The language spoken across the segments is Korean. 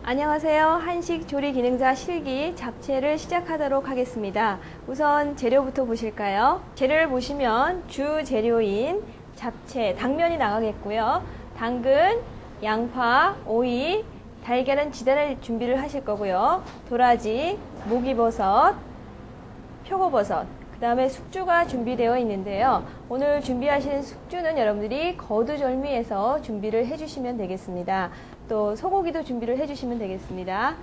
안녕하세요. 한식 조리 기능사 실기 잡채를 시작하도록 하겠습니다. 우선 재료부터 보실까요? 재료를 보시면 주 재료인 잡채, 당면이 나가겠고요. 당근, 양파, 오이, 달걀은 지단을 준비를 하실 거고요. 도라지, 목이버섯, 표고버섯, 그 다음에 숙주가 준비되어 있는데요. 오늘 준비하신 숙주는 여러분들이 거두절미해서 준비를 해주시면 되겠습니다. 또 소고기도 준비를 해주시면 되겠습니다.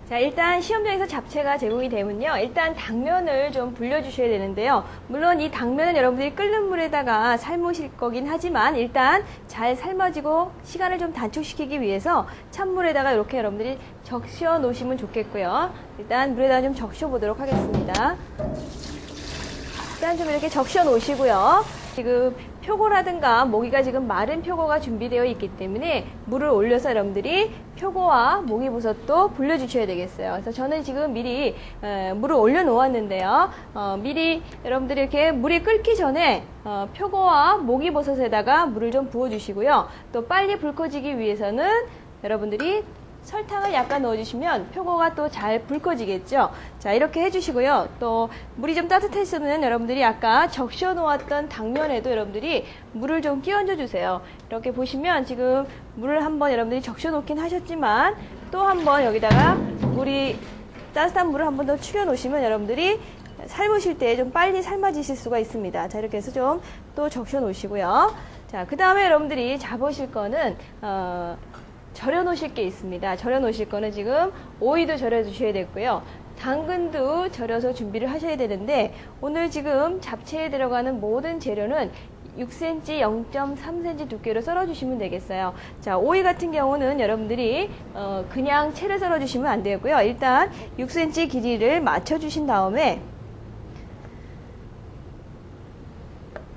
자, 일단 시험장에서 잡채가 제공이 되면요, 일단 당면을 좀 불려주셔야 되는데요. 물론 이 당면은 여러분들이 끓는 물에다가 삶으실 거긴 하지만 일단 잘 삶아지고 시간을 좀 단축시키기 위해서 찬물에다가 이렇게 여러분들이 적셔 놓으시면 좋겠고요. 일단 물에다가 좀 적셔 보도록 하겠습니다. 일단 좀 이렇게 적셔 놓으시고요. 지금 표고라든가 모기가 지금 마른 표고가 준비되어 있기 때문에 물을 올려서 여러분들이 표고와 모기버섯도 불려주셔야 되겠어요. 그래서 저는 지금 미리 물을 올려 놓았는데요. 미리 여러분들이 이렇게 물이 끓기 전에 표고와 모기버섯에다가 물을 좀 부어 주시고요. 또 빨리 불 꺼지기 위해서는 여러분들이 설탕을 약간 넣어주시면 표고가 또 잘 불 꺼지겠죠. 자, 이렇게 해주시고요. 또 물이 좀 따뜻했으면 여러분들이 아까 적셔 놓았던 당면에도 여러분들이 물을 좀 끼얹어 주세요. 이렇게 보시면 지금 물을 한번 여러분들이 적셔 놓긴 하셨지만 또 한번 여기다가 따뜻한 물을 한번 더 추려 놓으시면 여러분들이 삶으실 때 좀 빨리 삶아지실 수가 있습니다. 자, 이렇게 해서 좀 또 적셔 놓으시고요. 자, 그 다음에 여러분들이 잡으실 거는 절여 놓으실 게 있습니다. 절여 놓으실 거는 지금 오이도 절여 주셔야 되고요. 당근도 절여서 준비를 하셔야 되는데 오늘 지금 잡채에 들어가는 모든 재료는 6cm, 0.3cm 두께로 썰어 주시면 되겠어요. 자, 오이 같은 경우는 여러분들이 그냥 채를 썰어 주시면 안 되고요. 일단 6cm 길이를 맞춰 주신 다음에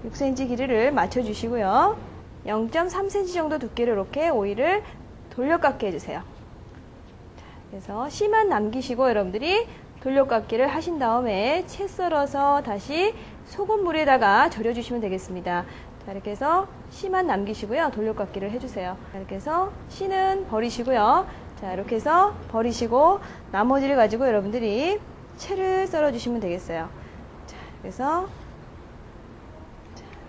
6cm 길이를 맞춰 주시고요. 0.3cm 정도 두께로 이렇게 오이를 돌려깎기 해주세요. 그래서 씨만 남기시고 여러분들이 돌려깎기를 하신 다음에 채 썰어서 다시 소금물에다가 절여주시면 되겠습니다. 자, 이렇게 해서 씨만 남기시고요. 돌려깎기를 해주세요. 자, 이렇게 해서 씨는 버리시고요. 자, 이렇게 해서 버리시고 나머지를 가지고 여러분들이 채를 썰어주시면 되겠어요. 자, 그래서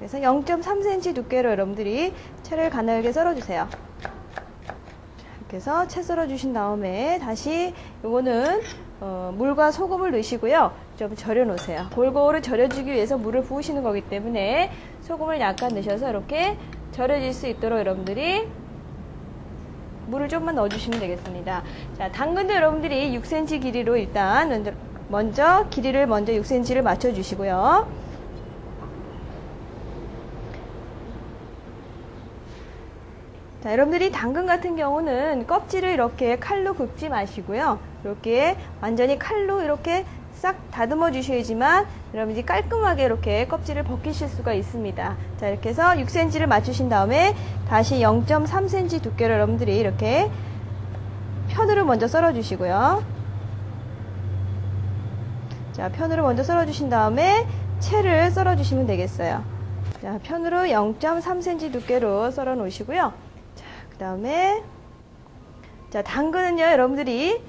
0.3cm 두께로 여러분들이 채를 가늘게 썰어주세요. 그래서 채 썰어 주신 다음에 다시 요거는 물과 소금을 넣으시고요. 좀 절여 놓으세요. 골고루 절여주기 위해서 물을 부으시는 거기 때문에 소금을 약간 넣으셔서 이렇게 절여질 수 있도록 여러분들이 물을 조금만 넣어주시면 되겠습니다. 자, 당근도 여러분들이 6cm 길이로 일단 먼저 길이를 6cm를 맞춰 주시고요. 자, 여러분들이 당근 같은 경우는 껍질을 이렇게 칼로 긁지 마시고요. 이렇게 완전히 칼로 이렇게 싹 다듬어 주셔야지만 여러분들이 깔끔하게 이렇게 껍질을 벗기실 수가 있습니다. 자, 이렇게 해서 6cm를 맞추신 다음에 다시 0.3cm 두께로 여러분들이 이렇게 편으로 먼저 썰어 주시고요. 자, 편으로 먼저 썰어 주신 다음에 채를 썰어 주시면 되겠어요. 자, 편으로 0.3cm 두께로 썰어 놓으시고요. 그 다음에 자, 당근은요 여러분들이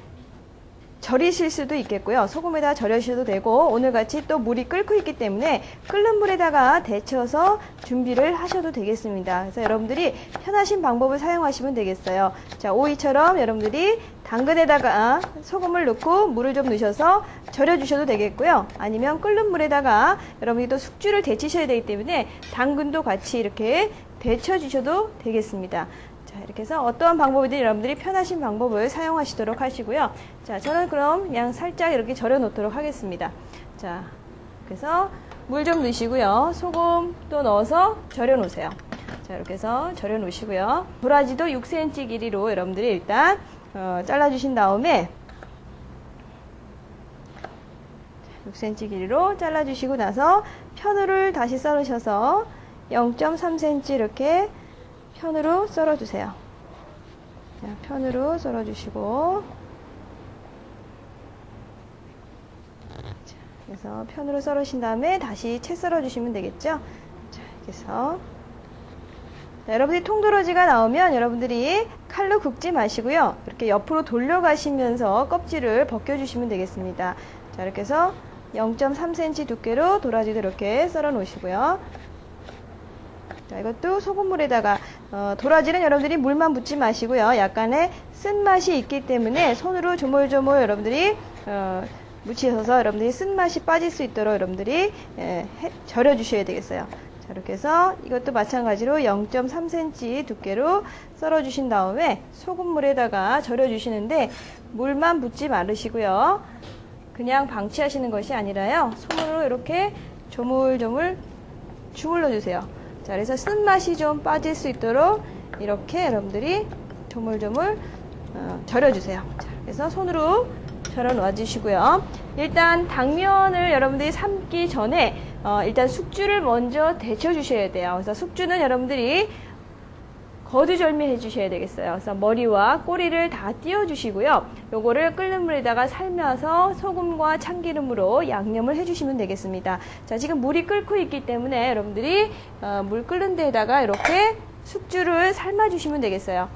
절이실 수도 있겠고요. 소금에다 절여주셔도 되고 오늘같이 또 물이 끓고 있기 때문에 끓는 물에다가 데쳐서 준비를 하셔도 되겠습니다. 그래서 여러분들이 편하신 방법을 사용하시면 되겠어요. 자, 오이처럼 여러분들이 당근에다가 소금을 넣고 물을 좀 넣으셔서 절여주셔도 되겠고요. 아니면 끓는 물에다가 여러분이 또 숙주를 데치셔야 되기 때문에 당근도 같이 이렇게 데쳐주셔도 되겠습니다. 자, 이렇게 해서 어떠한 방법이든 여러분들이 편하신 방법을 사용하시도록 하시고요. 자, 저는 그럼 그냥 살짝 이렇게 절여 놓도록 하겠습니다. 자, 그래서 물 좀 넣으시고요. 소금 또 넣어서 절여 놓으세요. 자, 이렇게 해서 절여 놓으시고요. 도라지도 6cm 길이로 여러분들이 일단 잘라주신 다음에 6cm 길이로 잘라주시고 나서 편으로 다시 썰으셔서 0.3cm 이렇게 편으로 썰어주세요. 자, 편으로 썰어주시고 자, 그래서 편으로 썰으신 다음에 다시 채 썰어주시면 되겠죠. 자, 이렇게 해서 자, 여러분들이 통도라지가 나오면 여러분들이 칼로 긁지 마시고요. 이렇게 옆으로 돌려가시면서 껍질을 벗겨주시면 되겠습니다. 자, 이렇게 해서 0.3cm 두께로 도라지도 이렇게 썰어 놓으시고요. 자, 이것도 소금물에다가 도라지는 여러분들이 물만 붓지 마시고요. 약간의 쓴맛이 있기 때문에 손으로 조물조물 여러분들이 묻히셔서 여러분들이 쓴맛이 빠질 수 있도록 여러분들이 절여 주셔야 되겠어요. 자, 이렇게 해서 이것도 마찬가지로 0.3cm 두께로 썰어 주신 다음에 소금물에다가 절여 주시는데 물만 붓지 말으시고요. 그냥 방치하시는 것이 아니라요. 손으로 이렇게 조물조물 주물러 주세요. 자, 그래서 쓴맛이 좀 빠질 수 있도록 이렇게 여러분들이 조물조물 절여 주세요. 자, 그래서 손으로 절여 놔 주시고요. 일단 당면을 여러분들이 삶기 전에 일단 숙주를 먼저 데쳐 주셔야 돼요. 그래서 숙주는 여러분들이 거두절미 해주셔야 되겠어요. 그래서 머리와 꼬리를 다 띄워 주시고요. 요거를 끓는 물에다가 삶아서 소금과 참기름으로 양념을 해주시면 되겠습니다. 자, 지금 물이 끓고 있기 때문에 여러분들이 물 끓는 데에다가 이렇게 숙주를 삶아 주시면 되겠어요.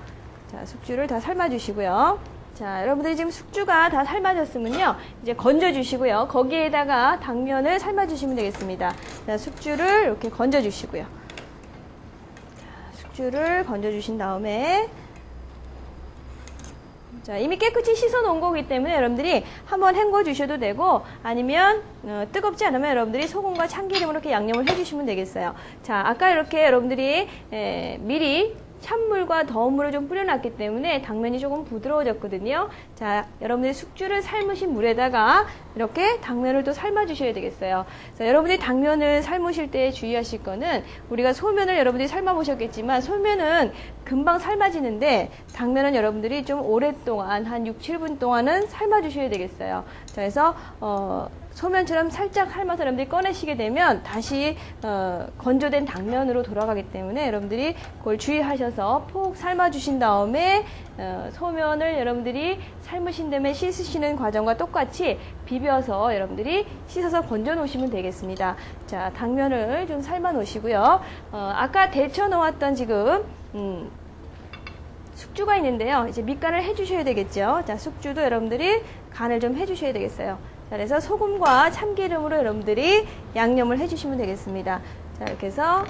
자, 숙주를 다 삶아 주시고요. 자, 여러분들이 지금 숙주가 다 삶아졌으면요, 이제 건져 주시고요. 거기에다가 당면을 삶아 주시면 되겠습니다. 자, 숙주를 이렇게 건져 주시고요. 숙주를 건져 주신 다음에, 자, 이미 깨끗이 씻어 놓은 거기 때문에 여러분들이 한번 헹궈 주셔도 되고, 아니면 뜨겁지 않으면 여러분들이 소금과 참기름으로 이렇게 양념을 해 주시면 되겠어요. 자, 아까 이렇게 여러분들이 미리 찬물과 더운 물을 좀 뿌려놨기 때문에 당면이 조금 부드러워졌거든요. 자, 여러분들이 숙주를 삶으신 물에다가 이렇게 당면을 또 삶아주셔야 되겠어요. 자, 여러분들이 당면을 삶으실 때 주의하실 거는, 우리가 소면을 여러분들이 삶아보셨겠지만 소면은 금방 삶아지는데 당면은 여러분들이 좀 오랫동안 한 6, 7분 동안은 삶아주셔야 되겠어요. 자, 그래서 소면처럼 살짝 삶아서 여러분들이 꺼내시게 되면 다시 건조된 당면으로 돌아가기 때문에 여러분들이 그걸 주의하셔서 푹 삶아주신 다음에 소면을 여러분들이 삶으신 다음에 씻으시는 과정과 똑같이 비벼서 여러분들이 씻어서 건져 놓으시면 되겠습니다. 자, 당면을 좀 삶아 놓으시고요. 아까 데쳐 놓았던 지금 숙주가 있는데요. 이제 밑간을 해주셔야 되겠죠. 자, 숙주도 여러분들이 간을 좀 해주셔야 되겠어요. 자, 그래서 소금과 참기름으로 여러분들이 양념을 해주시면 되겠습니다. 자, 이렇게 해서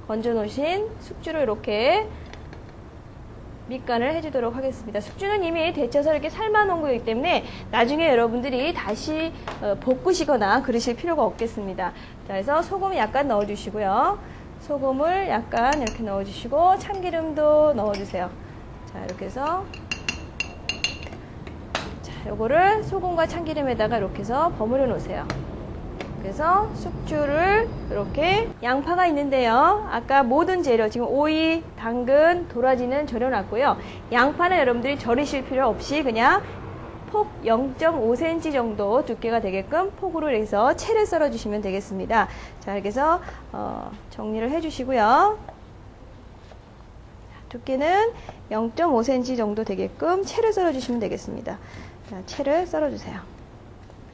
건져 놓으신 숙주를 이렇게 밑간을 해주도록 하겠습니다. 숙주는 이미 데쳐서 이렇게 삶아 놓은 거기 때문에 나중에 여러분들이 다시 볶으시거나 그러실 필요가 없겠습니다. 자, 그래서 소금 약간 넣어주시고요. 소금을 약간 이렇게 넣어주시고 참기름도 넣어주세요. 자, 이렇게 해서 요거를 소금과 참기름에다가 이렇게 해서 버무려 놓으세요. 그래서 숙주를 이렇게, 양파가 있는데요. 아까 모든 재료, 지금 오이, 당근, 도라지는 절여 놨고요. 양파는 여러분들이 절이실 필요 없이 그냥 폭 0.5cm 정도 두께가 되게끔 폭으로 해서 채를 썰어 주시면 되겠습니다. 자, 이렇게 해서 정리를 해 주시고요. 두께는 0.5cm 정도 되게끔 채를 썰어 주시면 되겠습니다. 자, 채를 썰어 주세요.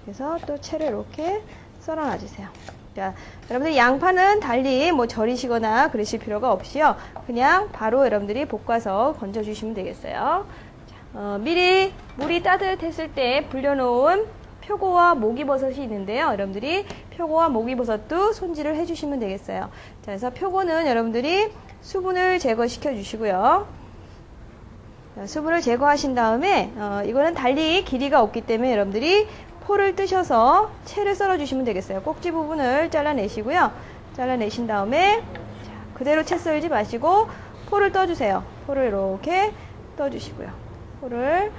그래서 또 채를 이렇게 썰어 놔주세요. 자, 여러분들 양파는 달리 뭐 절이시거나 그러실 필요가 없이요. 그냥 바로 여러분들이 볶아서 건져 주시면 되겠어요. 자, 미리 물이 따뜻했을 때 불려놓은 표고와 목이버섯이 있는데요. 여러분들이 표고와 목이버섯도 손질을 해주시면 되겠어요. 자, 그래서 표고는 여러분들이 수분을 제거시켜 주시고요. 자, 수분을 제거하신 다음에 이거는 달리 길이가 없기 때문에 여러분들이 포를 뜨셔서 채를 썰어 주시면 되겠어요. 꼭지 부분을 잘라내시고요. 잘라내신 다음에 자, 그대로 채 썰지 마시고 포를 떠주세요. 포를 이렇게 떠주시고요. 포를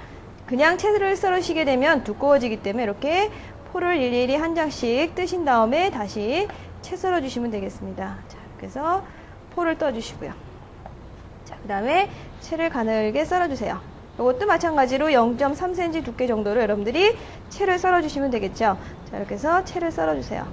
그냥 채를 썰으시게 되면 두꺼워지기 때문에 이렇게 포를 일일이 한 장씩 뜨신 다음에 다시 채 썰어 주시면 되겠습니다. 자, 그래서 포를 떠주시고요. 자, 그 다음에 채를 가늘게 썰어주세요. 이것도 마찬가지로 0.3cm 두께 정도로 여러분들이 채를 썰어주시면 되겠죠. 자, 이렇게 해서 채를 썰어주세요.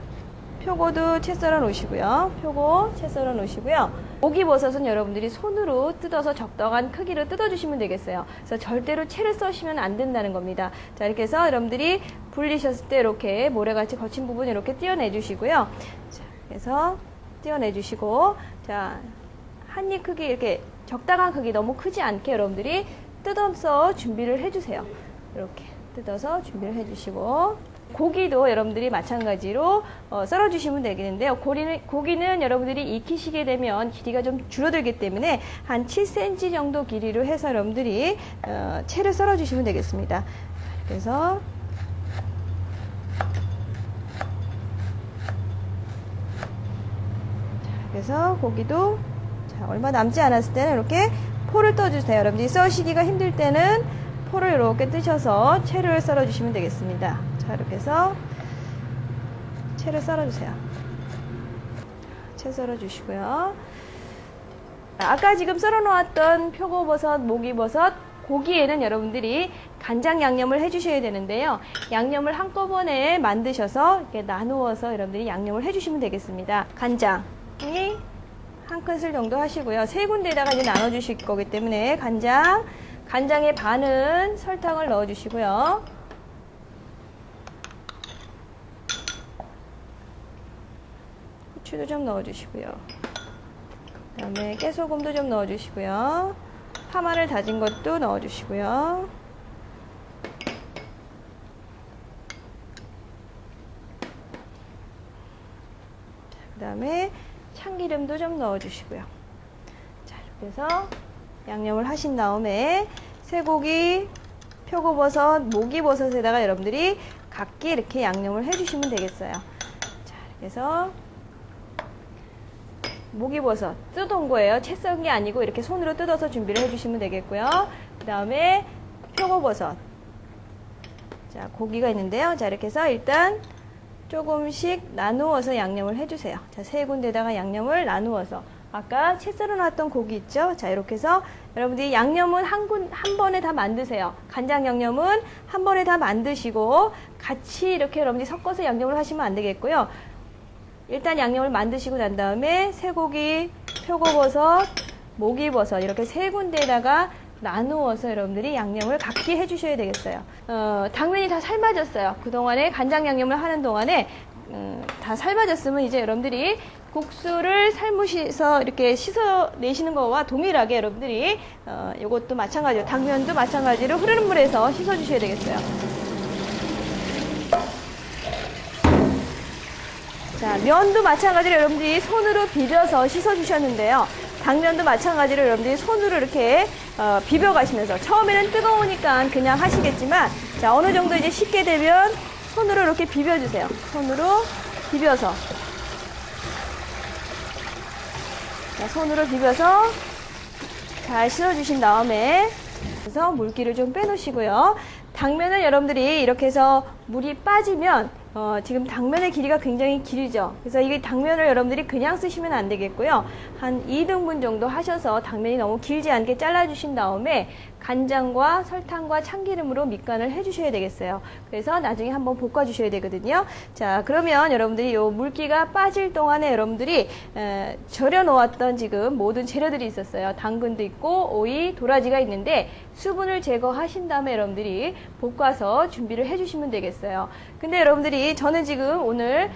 표고도 채 썰어 놓으시고요. 표고 채 썰어 놓으시고요. 목이버섯은 여러분들이 손으로 뜯어서 적당한 크기로 뜯어주시면 되겠어요. 그래서 절대로 채를 써시면 안 된다는 겁니다. 자, 이렇게 해서 여러분들이 불리셨을 때 이렇게 모래같이 거친 부분 이렇게 떼어내 주시고요. 자, 그래서 떼어내 주시고, 자, 한 입 크기 이렇게 적당한 크기, 너무 크지 않게 여러분들이 뜯어서 준비를 해주세요. 이렇게 뜯어서 준비를 해주시고, 고기도 여러분들이 마찬가지로 썰어주시면 되겠는데요. 고기는 여러분들이 익히시게 되면 길이가 좀 줄어들기 때문에 한 7cm 정도 길이로 해서 여러분들이 채를 썰어주시면 되겠습니다. 그래서 고기도 얼마 남지 않았을 때는 이렇게 포를 떠주세요. 여러분들이 써시기가 힘들 때는 포를 이렇게 뜨셔서 채를 썰어주시면 되겠습니다. 자, 이렇게 해서 채를 썰어주세요. 채 썰어주시고요. 아까 지금 썰어놓았던 표고버섯, 목이버섯, 고기에는 여러분들이 간장 양념을 해주셔야 되는데요. 양념을 한꺼번에 만드셔서 이렇게 나누어서 여러분들이 양념을 해주시면 되겠습니다. 간장이 한 큰술 정도 하시고요. 세 군데에다가 이제 나눠주실 거기 때문에 간장의 반은 설탕을 넣어주시고요. 후추도 좀 넣어주시고요. 그 다음에 깨소금도 좀 넣어주시고요. 파마를 다진 것도 넣어주시고요. 그 다음에 참기름도 좀 넣어주시고요. 자, 이렇게 해서 양념을 하신 다음에 쇠고기, 표고버섯, 목이버섯에다가 여러분들이 각기 이렇게 양념을 해주시면 되겠어요. 자, 이렇게 해서 목이버섯 뜯어온 거예요. 채 썬 게 아니고 이렇게 손으로 뜯어서 준비를 해주시면 되겠고요. 그 다음에 표고버섯. 자, 고기가 있는데요. 자, 이렇게 해서 일단 조금씩 나누어서 양념을 해주세요. 자, 세 군데다가 양념을 나누어서. 아까 채 썰어놨던 고기 있죠? 자, 이렇게 해서 여러분들이 양념은 한 번에 다 만드세요. 간장 양념은 한 번에 다 만드시고 같이 이렇게 여러분들이 섞어서 양념을 하시면 안 되겠고요. 일단 양념을 만드시고 난 다음에 쇠고기, 표고버섯, 목이버섯 이렇게 세 군데에다가 나누어서 여러분들이 양념을 각기 해주셔야 되겠어요. 당면이 다 삶아졌어요. 그동안에 간장 양념을 하는 동안에 다 삶아졌으면 이제 여러분들이 국수를 삶으셔서 이렇게 씻어내시는 거와 동일하게 여러분들이 이것도 마찬가지로 당면도 마찬가지로 흐르는 물에서 씻어주셔야 되겠어요. 자, 면도 마찬가지로 여러분들이 손으로 비벼서 씻어주셨는데요. 당면도 마찬가지로 여러분들이 손으로 이렇게 비벼 가시면서 처음에는 뜨거우니까 그냥 하시겠지만 자, 어느 정도 이제 식게 되면 손으로 이렇게 비벼주세요. 손으로 비벼서 자, 손으로 비벼서 잘 씻어주신 다음에 그래서 물기를 좀 빼놓으시고요. 당면은 여러분들이 이렇게 해서 물이 빠지면 지금 당면의 길이가 굉장히 길죠. 그래서 이 당면을 여러분들이 그냥 쓰시면 안 되겠고요. 한 2등분 정도 하셔서 당면이 너무 길지 않게 잘라주신 다음에 간장과 설탕과 참기름으로 밑간을 해주셔야 되겠어요. 그래서 나중에 한번 볶아주셔야 되거든요. 자, 그러면 여러분들이 요 물기가 빠질 동안에 여러분들이 절여 놓았던 지금 모든 재료들이 있었어요. 당근도 있고 오이, 도라지가 있는데 수분을 제거하신 다음에 여러분들이 볶아서 준비를 해주시면 되겠어요. 근데 여러분들이 저는 지금 오늘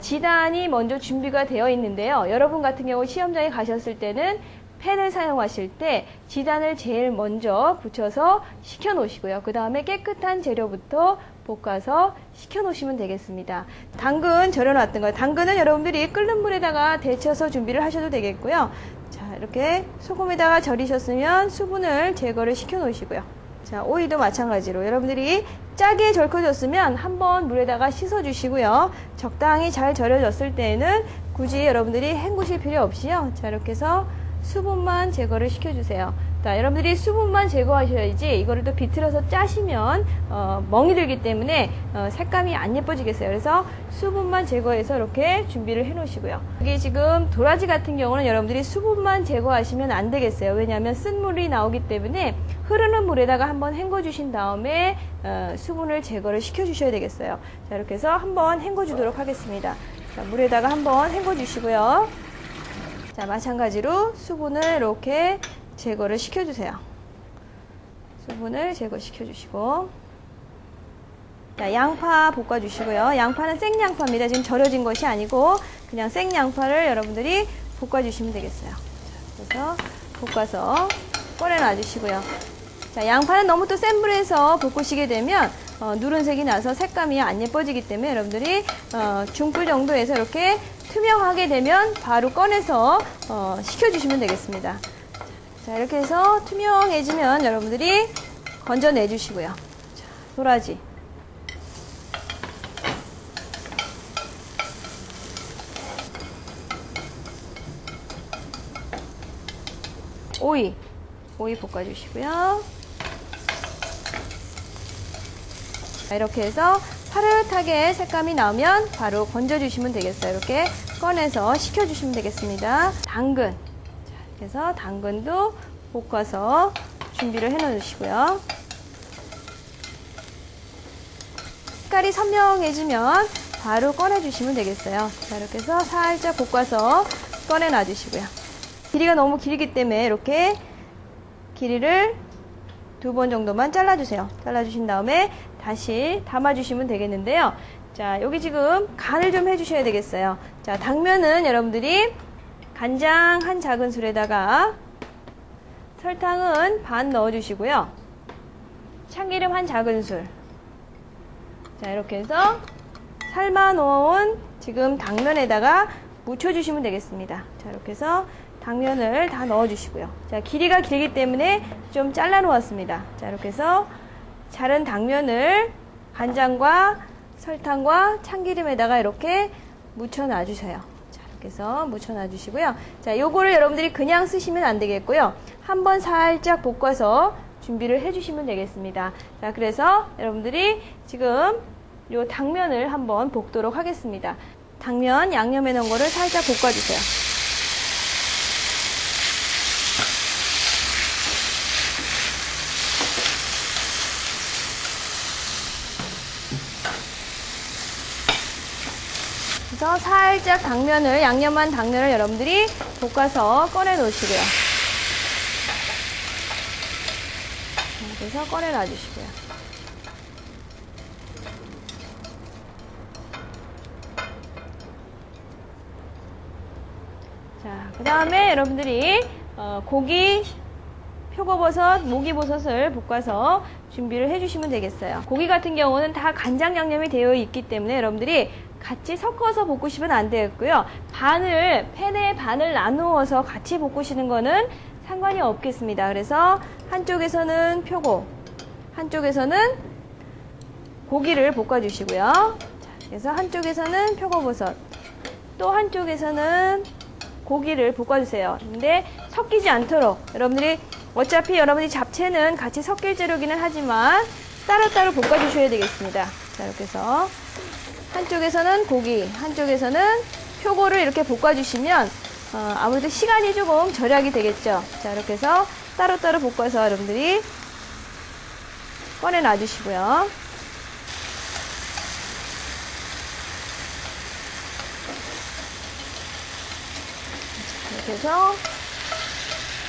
지단이 먼저 준비가 되어 있는데요. 여러분 같은 경우 시험장에 가셨을 때는 팬을 사용하실 때 지단을 제일 먼저 붙여서 식혀 놓으시고요. 그 다음에 깨끗한 재료부터 볶아서 식혀 놓으시면 되겠습니다. 당근 절여 놨던 거예요. 당근은 여러분들이 끓는 물에다가 데쳐서 준비를 하셔도 되겠고요. 자, 이렇게 소금에다가 절이셨으면 수분을 제거를 시켜 놓으시고요. 자, 오이도 마찬가지로 여러분들이 짜게 절커졌으면 한번 물에다가 씻어 주시고요. 적당히 잘 절여졌을 때에는 굳이 여러분들이 헹구실 필요 없이요. 자, 이렇게 해서 수분만 제거를 시켜주세요. 자, 여러분들이 수분만 제거하셔야지 이거를 또 비틀어서 짜시면 멍이 들기 때문에 색감이 안 예뻐지겠어요. 그래서 수분만 제거해서 이렇게 준비를 해 놓으시고요. 여기 지금 도라지 같은 경우는 여러분들이 수분만 제거하시면 안 되겠어요. 왜냐하면 쓴물이 나오기 때문에 흐르는 물에다가 한번 헹궈 주신 다음에 수분을 제거를 시켜 주셔야 되겠어요. 자, 이렇게 해서 한번 헹궈 주도록 하겠습니다. 자, 물에다가 한번 헹궈 주시고요. 자, 마찬가지로 수분을 이렇게 제거를 시켜주세요. 수분을 제거시켜 주시고 자, 양파 볶아주시고요. 양파는 생양파입니다. 지금 절여진 것이 아니고 그냥 생양파를 여러분들이 볶아주시면 되겠어요. 자, 그래서 볶아서 꺼내 놔주시고요. 자, 양파는 너무 또 센 불에서 볶으시게 되면 누른색이 나서 색감이 안 예뻐지기 때문에 여러분들이 중불 정도에서 이렇게 투명하게 되면 바로 꺼내서 식혀주시면 되겠습니다. 자, 이렇게 해서 투명해지면 여러분들이 건져내 주시고요. 자, 도라지. 오이 볶아주시고요. 자, 이렇게 해서 파릇하게 색감이 나오면 바로 건져주시면 되겠어요. 이렇게 꺼내서 식혀주시면 되겠습니다. 당근. 자, 그래서 당근도 볶아서 준비를 해 놓으시고요. 색깔이 선명해지면 바로 꺼내주시면 되겠어요. 자, 이렇게 해서 살짝 볶아서 꺼내 놔주시고요. 길이가 너무 길기 때문에 이렇게 길이를 2번 정도만 잘라주세요. 잘라주신 다음에 다시 담아주시면 되겠는데요. 자, 여기 지금 간을 좀 해주셔야 되겠어요. 자, 당면은 여러분들이 간장 한 작은술에다가 설탕은 반 넣어주시고요. 참기름 한 작은술. 자, 이렇게 해서 삶아 놓은 지금 당면에다가 묻혀주시면 되겠습니다. 자, 이렇게 해서 당면을 다 넣어주시고요. 자, 길이가 길기 때문에 좀 잘라 놓았습니다. 자, 이렇게 해서 자른 당면을 간장과 설탕과 참기름에다가 이렇게 묻혀 놔주세요. 자, 이렇게 해서 묻혀 놔주시고요. 자, 요거를 여러분들이 그냥 쓰시면 안 되겠고요. 한번 살짝 볶아서 준비를 해주시면 되겠습니다. 자, 그래서 여러분들이 지금 요 당면을 한번 볶도록 하겠습니다. 당면 양념해 놓은 거를 살짝 볶아주세요. 그래서 살짝 당면을, 양념한 당면을 여러분들이 볶아서 꺼내 놓으시고요. 그래서 꺼내 놔주시고요. 자, 그 다음에 여러분들이 고기, 표고버섯, 목이버섯을 볶아서 준비를 해주시면 되겠어요. 고기 같은 경우는 다 간장 양념이 되어 있기 때문에 여러분들이 같이 섞어서 볶으시면 안 되겠고요. 팬에 반을 나누어서 같이 볶으시는 거는 상관이 없겠습니다. 그래서 한쪽에서는 표고, 한쪽에서는 고기를 볶아주시고요. 자, 그래서 한쪽에서는 표고버섯, 또 한쪽에서는 고기를 볶아주세요. 근데 섞이지 않도록 여러분들이 어차피 여러분이 잡채는 같이 섞일 재료기는 하지만 따로따로 볶아주셔야 되겠습니다. 자, 이렇게 해서 한쪽에서는 고기, 한쪽에서는 표고를 이렇게 볶아주시면 아무래도 시간이 조금 절약이 되겠죠. 자, 이렇게 해서 따로따로 볶아서 여러분들이 꺼내 놔주시고요. 이렇게 해서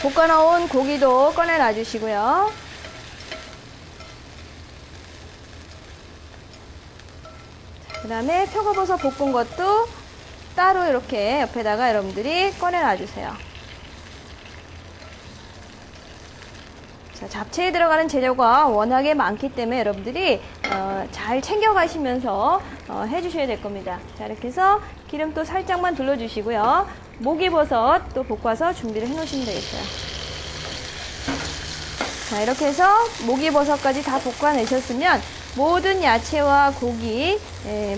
볶아놓은 고기도 꺼내 놔주시고요. 그 다음에 표고버섯 볶은 것도 따로 이렇게 옆에다가 여러분들이 꺼내 놔주세요. 자, 잡채에 들어가는 재료가 워낙에 많기 때문에 여러분들이 잘 챙겨가시면서 해주셔야 될 겁니다. 자, 이렇게 해서 기름도 살짝만 둘러주시고요. 목이버섯 또 볶아서 준비를 해 놓으시면 되겠어요. 자, 이렇게 해서 목이버섯까지 다 볶아내셨으면 모든 야채와 고기,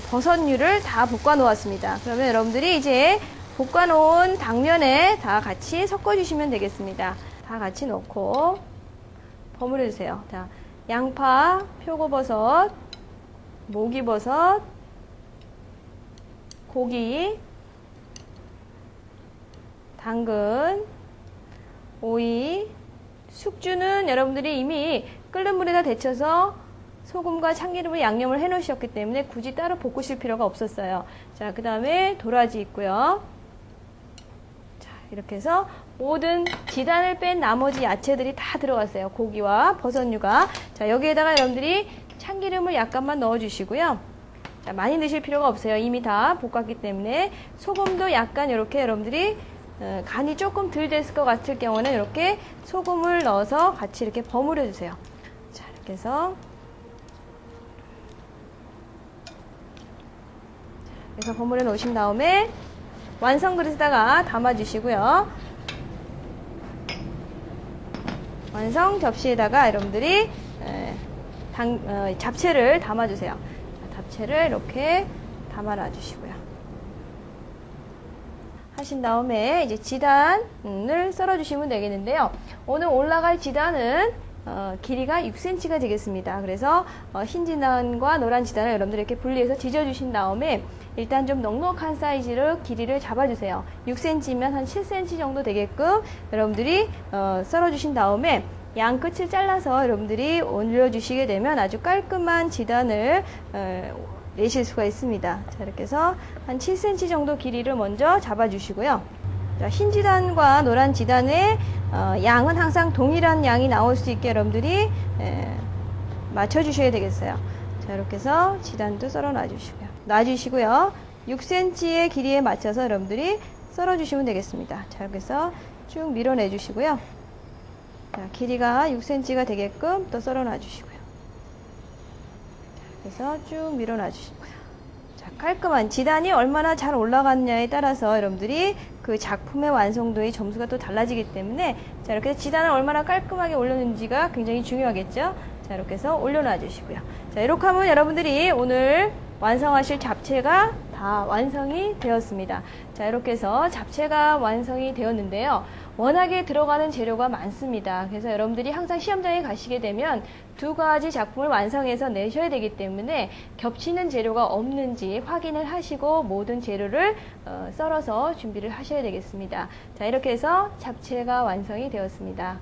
버섯류를 다 볶아 놓았습니다. 그러면 여러분들이 이제 볶아 놓은 당면에 다 같이 섞어 주시면 되겠습니다. 다 같이 넣고 버무려 주세요. 자, 양파, 표고버섯, 목이버섯, 고기, 당근, 오이, 숙주는 여러분들이 이미 끓는 물에다 데쳐서 소금과 참기름을 양념을 해 놓으셨기 때문에 굳이 따로 볶으실 필요가 없었어요. 자, 그 다음에 도라지 있고요. 자, 이렇게 해서 모든 지단을 뺀 나머지 야채들이 다 들어갔어요. 고기와 버섯류가. 자, 여기에다가 여러분들이 참기름을 약간만 넣어주시고요. 자, 많이 넣으실 필요가 없어요. 이미 다 볶았기 때문에 소금도 약간 이렇게 여러분들이 간이 조금 덜 됐을 것 같을 경우는 이렇게 소금을 넣어서 같이 이렇게 버무려 주세요. 자, 이렇게 해서 버무려 놓으신 다음에 완성 그릇에다가 담아 주시고요. 완성 접시에다가 여러분들이 잡채를 담아 주세요. 잡채를 이렇게 담아 놔 주시고요. 하신 다음에 이제 지단을 썰어 주시면 되겠는데요. 오늘 올라갈 지단은 길이가 6cm가 되겠습니다. 그래서 흰 지단과 노란 지단을 여러분들이 이렇게 분리해서 지져 주신 다음에 일단 좀 넉넉한 사이즈로 길이를 잡아주세요. 6cm면 한 7cm 정도 되게끔 여러분들이 썰어 주신 다음에 양 끝을 잘라서 여러분들이 올려주시게 되면 아주 깔끔한 지단을 내실 수가 있습니다. 자, 이렇게 해서 한 7cm 정도 길이를 먼저 잡아주시고요. 자, 흰 지단과 노란 지단의 양은 항상 동일한 양이 나올 수 있게 여러분들이 맞춰주셔야 되겠어요. 자, 이렇게 해서 지단도 썰어 놔주시고요. 6cm의 길이에 맞춰서 여러분들이 썰어주시면 되겠습니다. 자, 이렇게 해서 쭉 밀어내주시고요. 자, 길이가 6cm가 되게끔 또 썰어 놔주시고요. 그래서 쭉 밀어 놔주시고요. 자, 깔끔한 지단이 얼마나 잘 올라갔냐에 따라서 여러분들이 그 작품의 완성도의 점수가 또 달라지기 때문에 자, 이렇게 지단을 얼마나 깔끔하게 올렸는지가 굉장히 중요하겠죠. 자, 이렇게 해서 올려놔 주시고요. 자, 이렇게 하면 여러분들이 오늘 완성하실 잡채가 다 완성이 되었습니다. 자, 이렇게 해서 잡채가 완성이 되었는데요. 워낙에 들어가는 재료가 많습니다. 그래서 여러분들이 항상 시험장에 가시게 되면 두 가지 작품을 완성해서 내셔야 되기 때문에 겹치는 재료가 없는지 확인을 하시고 모든 재료를 썰어서 준비를 하셔야 되겠습니다. 자, 이렇게 해서 잡채가 완성이 되었습니다.